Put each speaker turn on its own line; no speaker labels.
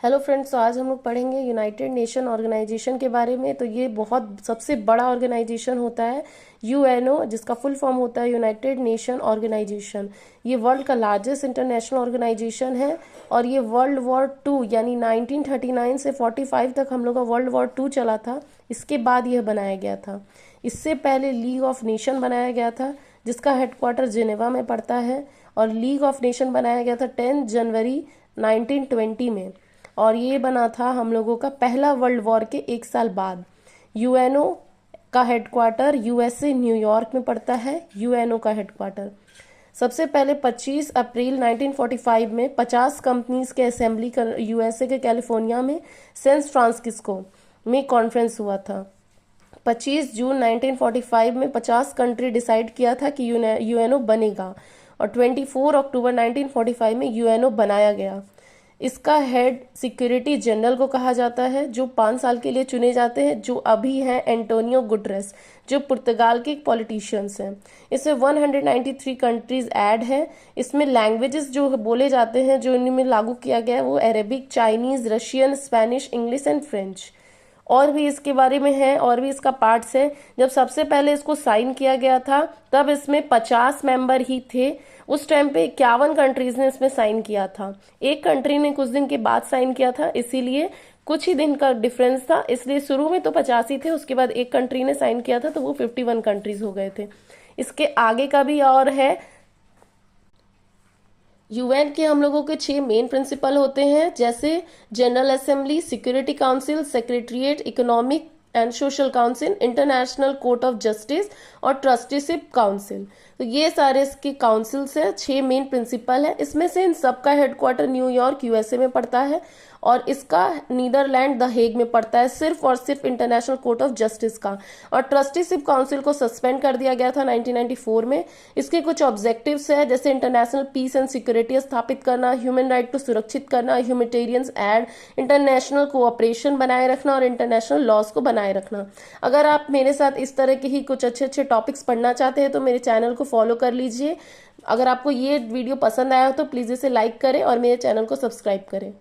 Hello friends, तो आज हम लोग पढ़ेंगे यूनाइटेड नेशन ऑर्गेनाइजेशन के बारे में। तो ये बहुत सबसे बड़ा ऑर्गेनाइजेशन होता है यूएनओ, जिसका फुल फॉर्म होता है यूनाइटेड नेशन ऑर्गेनाइजेशन। ये वर्ल्ड का लार्जेस्ट इंटरनेशनल ऑर्गेनाइजेशन है और ये वर्ल्ड वॉर टू यानी 1939 से 45 तक हम लोग का वर्ल्ड वॉर टू चला था। इसके बाद यह बनाया गया था। इससे पहले लीग ऑफ नेशन बनाया गया था, जिसका हेडक्वार्टर जिनेवा में पड़ता है। और लीग ऑफ नेशन बनाया गया था 10 जनवरी 1920 में, और ये बना था हम लोगों का पहला वर्ल्ड वॉर के एक साल बाद। यूएनओ का हेडक्वार्टर यूएसए न्यूयॉर्क में पड़ता है। यूएनओ का हेडक्वार्टर सबसे पहले 25 अप्रैल 1945 में 50 कंपनीज के असेंबली यूएसए के कैलिफोर्निया में सैन फ्रांसिस्को में कॉन्फ्रेंस हुआ था। 25 जून 1945 में 50 कंट्री डिसाइड किया था कि यूएनओ बनेगा, और 24 अक्टूबर 1945 में यूएनओ बनाया गया। इसका हेड सिक्योरिटी जनरल को कहा जाता है, जो 5 साल के लिए चुने जाते हैं, जो अभी हैं एंटोनियो गुटरेस, जो पुर्तगाल के पॉलिटिशियंस हैं। इसमें 193 कंट्रीज ऐड है। इसमें लैंग्वेजेस जो बोले जाते हैं, जो इनमें लागू किया गया है, वो Arabic, Chinese, Russian, Spanish, English and French. और भी इसके बारे में है, और भी इसका पार्ट्स है। जब सबसे पहले इसको साइन किया गया था तब इसमें 50 मेंबर ही थे। उस टाइम पे 51 कंट्रीज ने इसमें साइन किया था। एक कंट्री ने कुछ दिन के बाद साइन किया था, इसीलिए कुछ ही दिन का डिफरेंस था। इसलिए शुरू में तो 50 ही थे, उसके बाद एक कंट्री ने साइन किया था तो वो 51 कंट्रीज हो गए थे। इसके आगे का भी और है। यूएन के हम लोगों के 6 मेन प्रिंसिपल होते हैं, जैसे general assembly, security council, secretariat, economic and social council, international court of justice और ट्रस्टीशिप काउंसिल। तो ये सारे इसके काउंसिल्स है, 6 मेन प्रिंसिपल है। इसमें से इन सबका हेडक्वार्टर न्यूयॉर्क यूएसए में पड़ता है, और इसका नीदरलैंड द हेग में पड़ता है, सिर्फ और सिर्फ इंटरनेशनल कोर्ट ऑफ जस्टिस का। और ट्रस्टीशिप काउंसिल को सस्पेंड कर दिया गया था 1994 में। इसके कुछ ऑब्जेक्टिव्स है, जैसे इंटरनेशनल पीस एंड सिक्योरिटी स्थापित करना, ह्यूमन राइट को सुरक्षित करना, ह्यूमैनिटेरियंस एड, इंटरनेशनल कोऑपरेशन बनाए रखना और इंटरनेशनल लॉज को बनाए रखना। अगर आप मेरे साथ इस तरह के ही कुछ अच्छे अच्छे टॉपिक्स पढ़ना चाहते हैं तो मेरे चैनल को फॉलो कर लीजिए। अगर आपको ये वीडियो पसंद आया हो तो प्लीज़ इसे लाइक करें और मेरे चैनल को सब्सक्राइब करें।